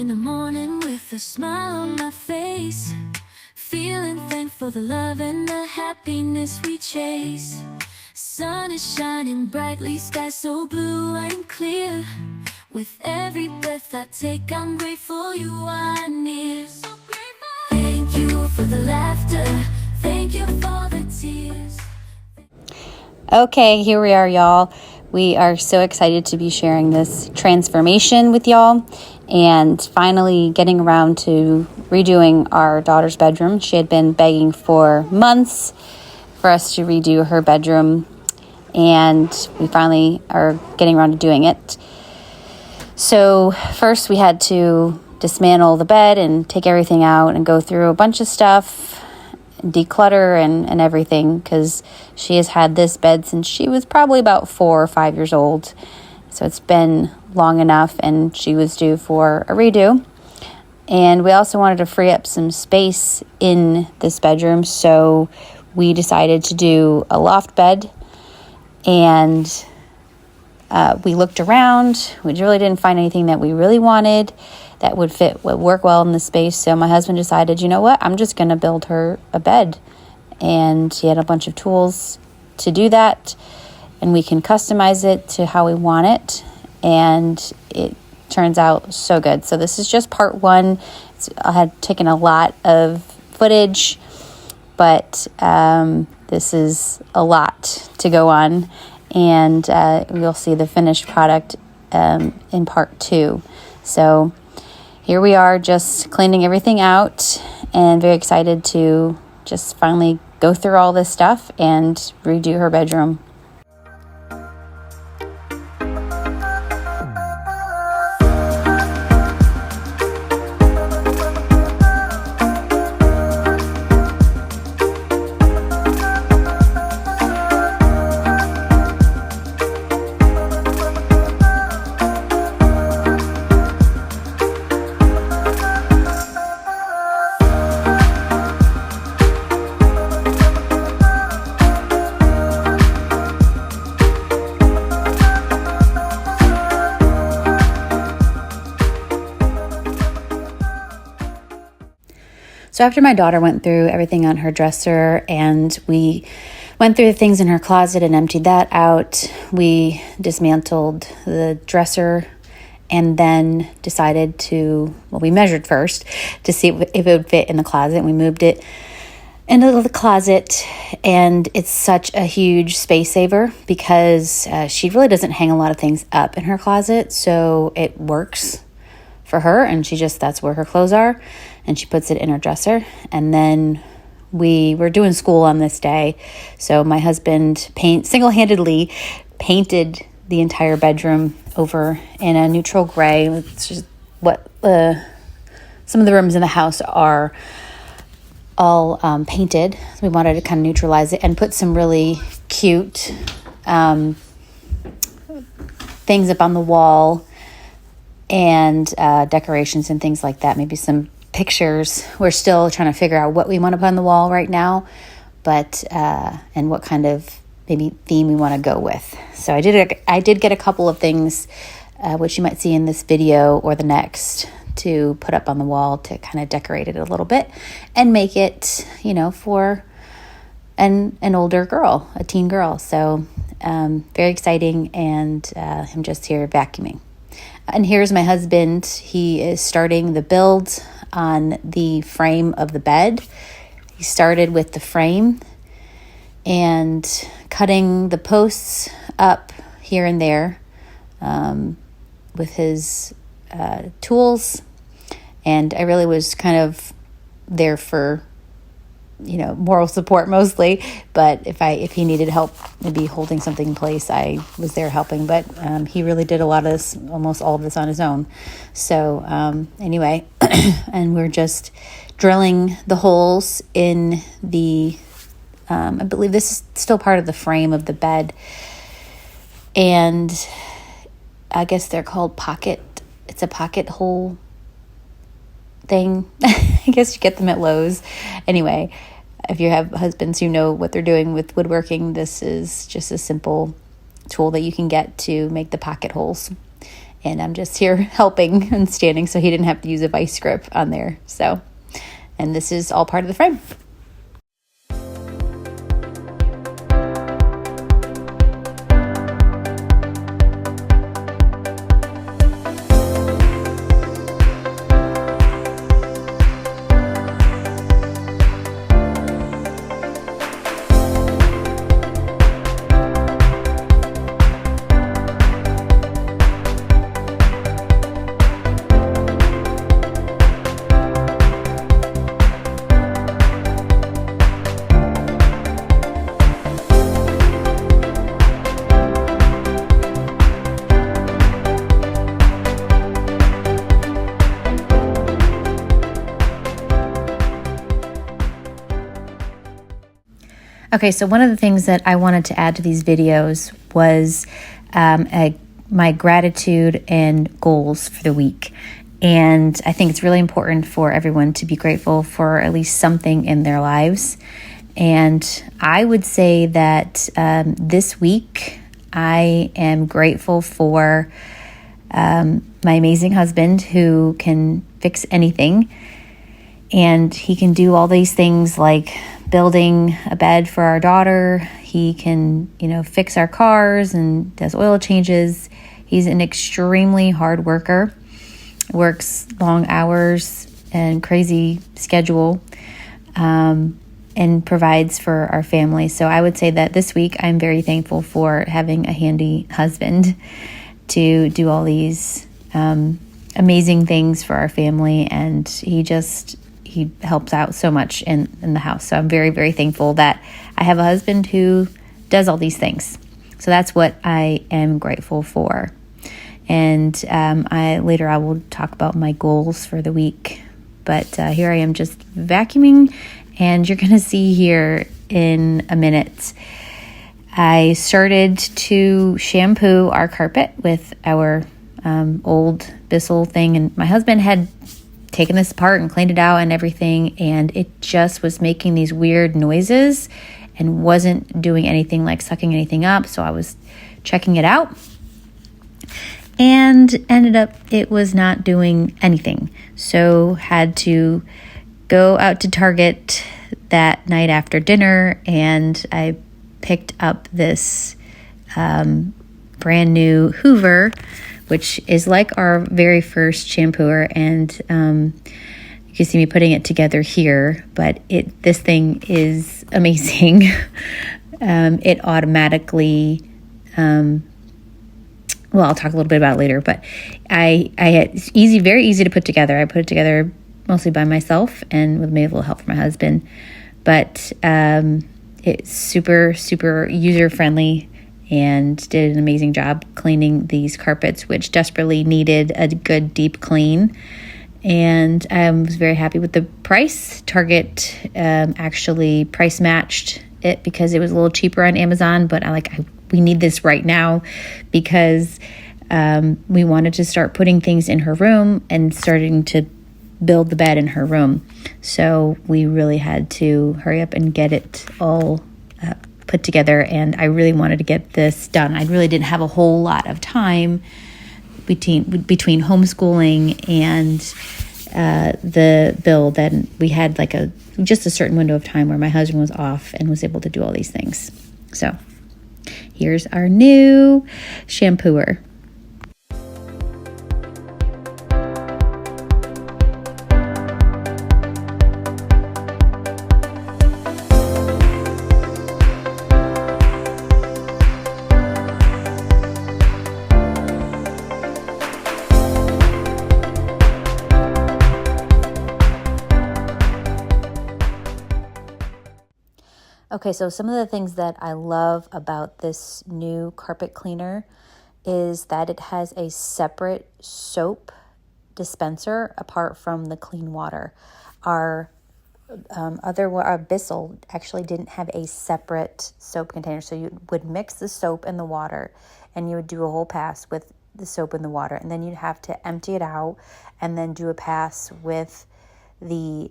in the morning with a smile on my face, feeling thankful for the love and the happiness we chase. Sun is shining brightly, sky so blue and clear. With every breath I take, I'm grateful you are near. So grateful. Thank you for the laughter, thank you for the tears. Okay, here we are, y'all. We are so excited to be sharing this transformation with y'all and finally getting around to redoing our daughter's bedroom. She had been begging for months for us to redo her bedroom, and we finally are getting around to doing it. So first we had to dismantle the bed and take everything out and go through a bunch of stuff, declutter and everything, because she has had this bed since she was probably about 4 or 5 years old. So it's been long enough, and she was due for a redo. And we also wanted to free up some space in this bedroom, so we decided to do a loft bed. And we looked around. We really didn't find anything that we really wanted that would work well in the space. So my husband decided, you know what, I'm just going to build her a bed. And he had a bunch of tools to do that, and we can customize it to how we want it. And it turns out so good. So this is just part one. I had taken a lot of footage, but this is a lot to go on. And you'll see the finished product in part 2. So here we are, just cleaning everything out, and very excited to just finally go through all this stuff and redo her bedroom. So after my daughter went through everything on her dresser, and we went through the things in her closet and emptied that out, we dismantled the dresser and then decided we measured first to see if it would fit in the closet. We moved it into the closet, and it's such a huge space saver because she really doesn't hang a lot of things up in her closet, so it works for her, and that's where her clothes are, and she puts it in her dresser. And then we were doing school on this day, so my husband single-handedly painted the entire bedroom over in a neutral gray. It's just what some of the rooms in the house are all painted. So we wanted to kind of neutralize it and put some really cute things up on the wall, and decorations and things like that. Maybe some pictures. We're still trying to figure out what we want to put on the wall right now, but and what kind of maybe theme we want to go with. So I did get a couple of things, which you might see in this video or the next, to put up on the wall to kind of decorate it a little bit and make it, for an older girl, a teen girl. So very exciting, and I'm just here vacuuming. And here's my husband. He is starting the build on the frame of the bed. He started with the frame and cutting the posts up here and there with his tools. And I really was kind of there for moral support mostly, but if he needed help maybe holding something in place, I was there helping. But he really did a lot of this, almost all of this, on his own. So anyway, and we're just drilling the holes in the I believe this is still part of the frame of the bed, and I guess they're called it's a pocket hole thing. I guess you get them at Lowe's. Anyway, if you have husbands who know what they're doing with woodworking, this is just a simple tool that you can get to make the pocket holes. and I'm just here helping and standing so he didn't have to use a vice grip on there. So, and this is all part of the frame. Okay, so one of the things that I wanted to add to these videos was my gratitude and goals for the week. And I think it's really important for everyone to be grateful for at least something in their lives. And I would say that this week I am grateful for my amazing husband who can fix anything. And he can do all these things like building a bed for our daughter. He can, fix our cars and does oil changes. He's an extremely hard worker, works long hours and crazy schedule, and provides for our family. So I would say that this week I'm very thankful for having a handy husband to do all these amazing things for our family. And he helps out so much in the house. So I'm very, very thankful that I have a husband who does all these things. So that's what I am grateful for. And later I will talk about my goals for the week. But here I am just vacuuming, and you're going to see here in a minute. I started to shampoo our carpet with our old Bissell thing, and my husband had taken this apart and cleaned it out and everything, and it just was making these weird noises and wasn't doing anything, like sucking anything up. So I was checking it out and ended up it was not doing anything. So had to go out to Target that night after dinner, and I picked up this brand new Hoover, which is like our very first shampooer. And you can see me putting it together here, but this thing is amazing. It automatically, I'll talk a little bit about it later, but it's very easy to put together. I put it together mostly by myself and with maybe a little help from my husband, but it's super, super user-friendly and did an amazing job cleaning these carpets, which desperately needed a good deep clean. And I was very happy with the price. Target actually price matched it because it was a little cheaper on Amazon, but we need this right now because we wanted to start putting things in her room and starting to build the bed in her room. So we really had to hurry up and get it all put together, and I really wanted to get this done. I really didn't have a whole lot of time between homeschooling and the build. And we had just a certain window of time where my husband was off and was able to do all these things. So here's our new shampooer. Okay, so some of the things that I love about this new carpet cleaner is that it has a separate soap dispenser apart from the clean water. Our Bissell actually didn't have a separate soap container, so you would mix the soap and the water, and you would do a whole pass with the soap and the water, and then you'd have to empty it out and then do a pass with the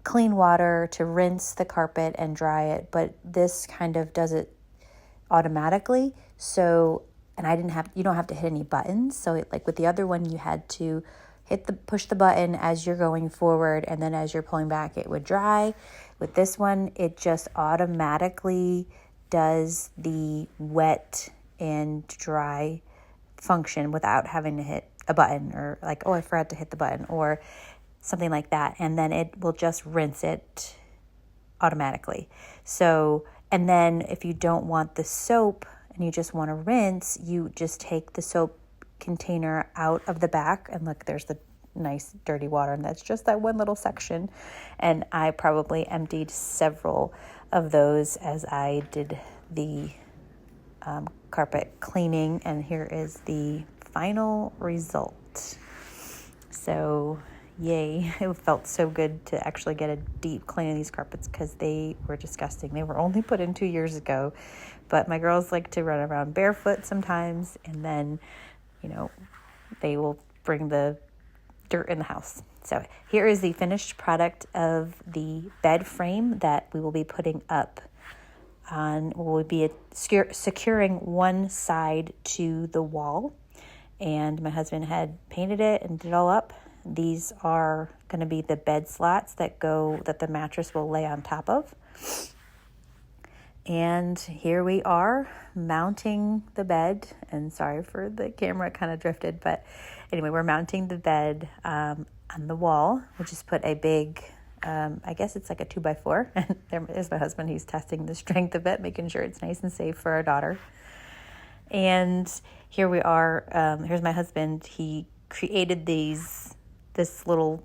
clean water to rinse the carpet and dry it. But this kind of does it automatically. So and you don't have to hit any buttons. So like with the other one, you had to push the button as you're going forward, and then as you're pulling back, it would dry. With this one, it just automatically does the wet and dry function without having to hit a button, or like, oh, I forgot to hit the button, or something like that. And then it will just rinse it automatically. So, and then if you don't want the soap and you just want to rinse, you just take the soap container out of the back, and look, there's the nice dirty water, and that's just that one little section. And I probably emptied several of those as I did the carpet cleaning, and here is the final result. So yay, it felt so good to actually get a deep clean of these carpets, because they were disgusting. They were only put in 2 years ago, but my girls like to run around barefoot sometimes, and then, you know, they will bring the dirt in the house. So here is the finished product of the bed frame that we will be putting up on. We'll be securing one side to the wall, and my husband had painted it and did it all up. These are going to be the bed slats that the mattress will lay on top of. And here we are mounting the bed, and sorry for the camera, it kind of drifted, but anyway, we're mounting the bed on the wall. We just put a big, I guess it's like a 2x4, and there is my husband. He's testing the strength of it, making sure it's nice and safe for our daughter. And here we are. Here's my husband. He created this little,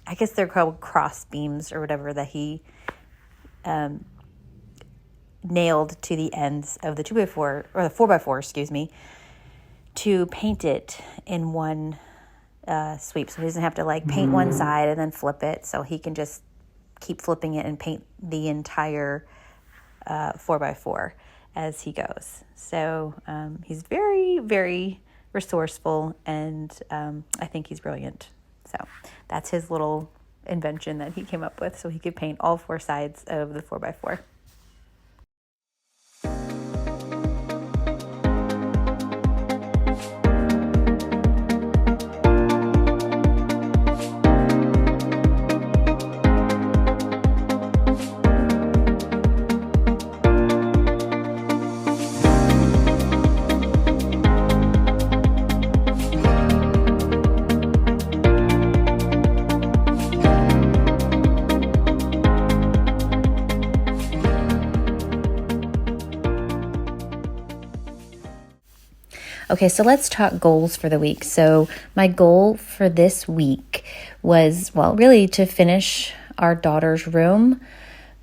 I guess they're called cross beams or whatever, that he nailed to the ends of the 2x4, or the 4x4, excuse me, to paint it in one sweep. So he doesn't have to like paint one side and then flip it. So he can just keep flipping it and paint the entire 4x4 as he goes. So he's very, very resourceful, and I think he's brilliant. So that's his little invention that he came up with, so he could paint all 4 sides of the 4x4. Okay, so let's talk goals for the week. So my goal for this week was, really to finish our daughter's room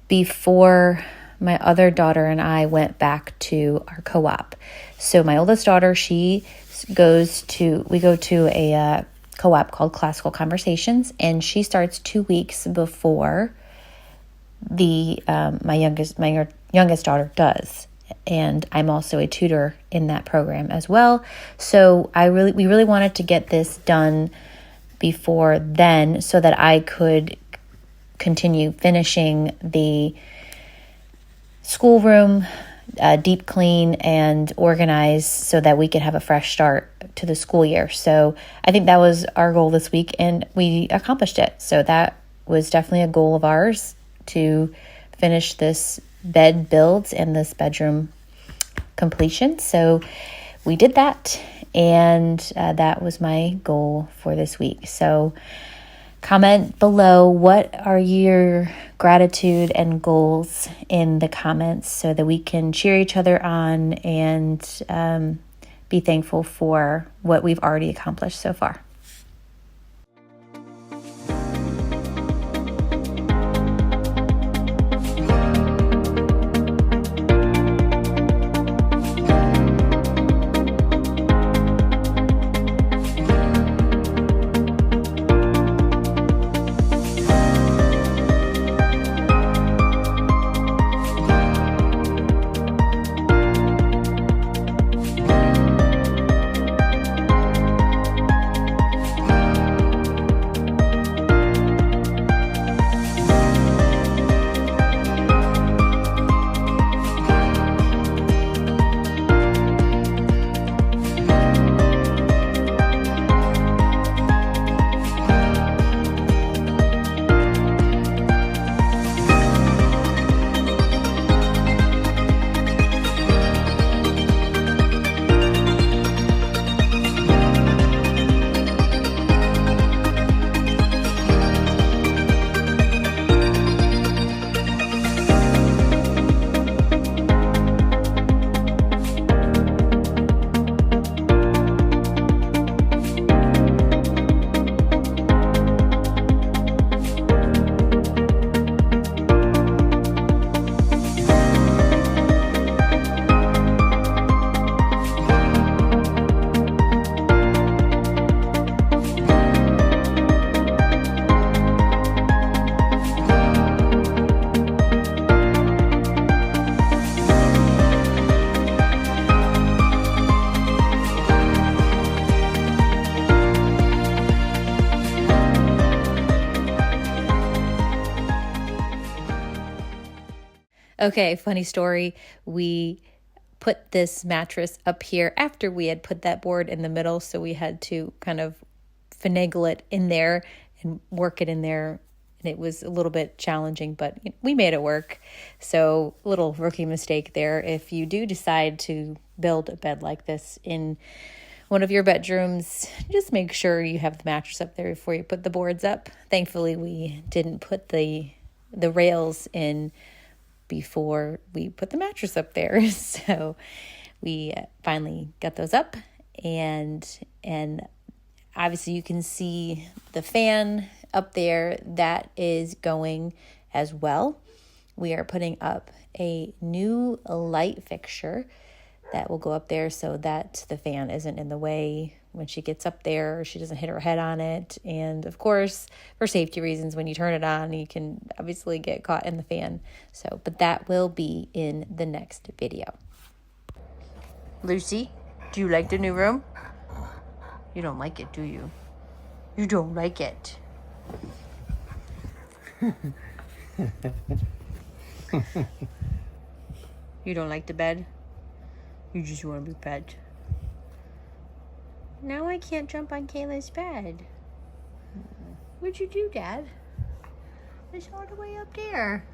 before my other daughter and I went back to our co-op. So my oldest daughter, we go to a co-op called Classical Conversations, and she starts 2 weeks before my youngest daughter does. And I'm also a tutor in that program as well. So we really wanted to get this done before then, so that I could continue finishing the schoolroom, deep clean and organize, so that we could have a fresh start to the school year. So I think that was our goal this week, and we accomplished it. So that was definitely a goal of ours, to finish this bed builds and this bedroom completion. So we did that, and that was my goal for this week. So comment below, what are your gratitude and goals in the comments, so that we can cheer each other on and be thankful for what we've already accomplished so far. Okay, funny story. We put this mattress up here after we had put that board in the middle, so we had to kind of finagle it in there and work it in there. And it was a little bit challenging, but we made it work. So, little rookie mistake there. If you do decide to build a bed like this in one of your bedrooms, just make sure you have the mattress up there before you put the boards up. Thankfully, we didn't put the rails in before we put the mattress up there. So we finally got those up, and obviously you can see the fan up there that is going as well. We are putting up a new light fixture that will go up there so that the fan isn't in the way when she gets up there, she doesn't hit her head on it. And of course, for safety reasons, when you turn it on, you can obviously get caught in the fan. So, but that will be in the next video. Lucy, do you like the new room? You don't like it, do you? You don't like it. You don't like the bed? You just want to be pet. Now I can't jump on Kayla's bed. What'd you do, Dad? It's all the way up there.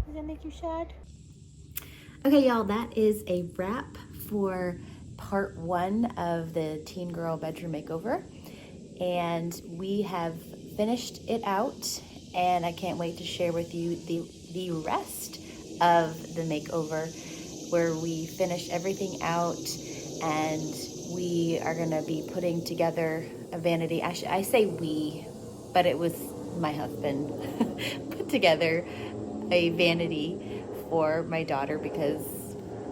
Does that make you sad? Okay, y'all, that is a wrap for part 1 of the Teen Girl Bedroom Makeover. And we have finished it out, and I can't wait to share with you the rest of the makeover, where we finish everything out, and we are going to be putting together a vanity. I say we, but it was my husband put together a vanity for my daughter, because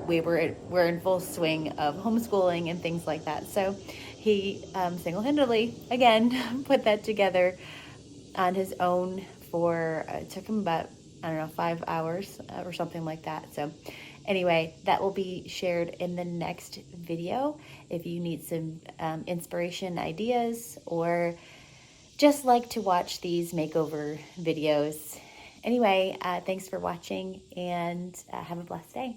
we're in full swing of homeschooling and things like that. So he single-handedly, again, put that together on his own for, it took him about, 5 hours or something like that. So anyway, that will be shared in the next video. If you need some inspiration, ideas, or just like to watch these makeover videos. Anyway, thanks for watching, and have a blessed day.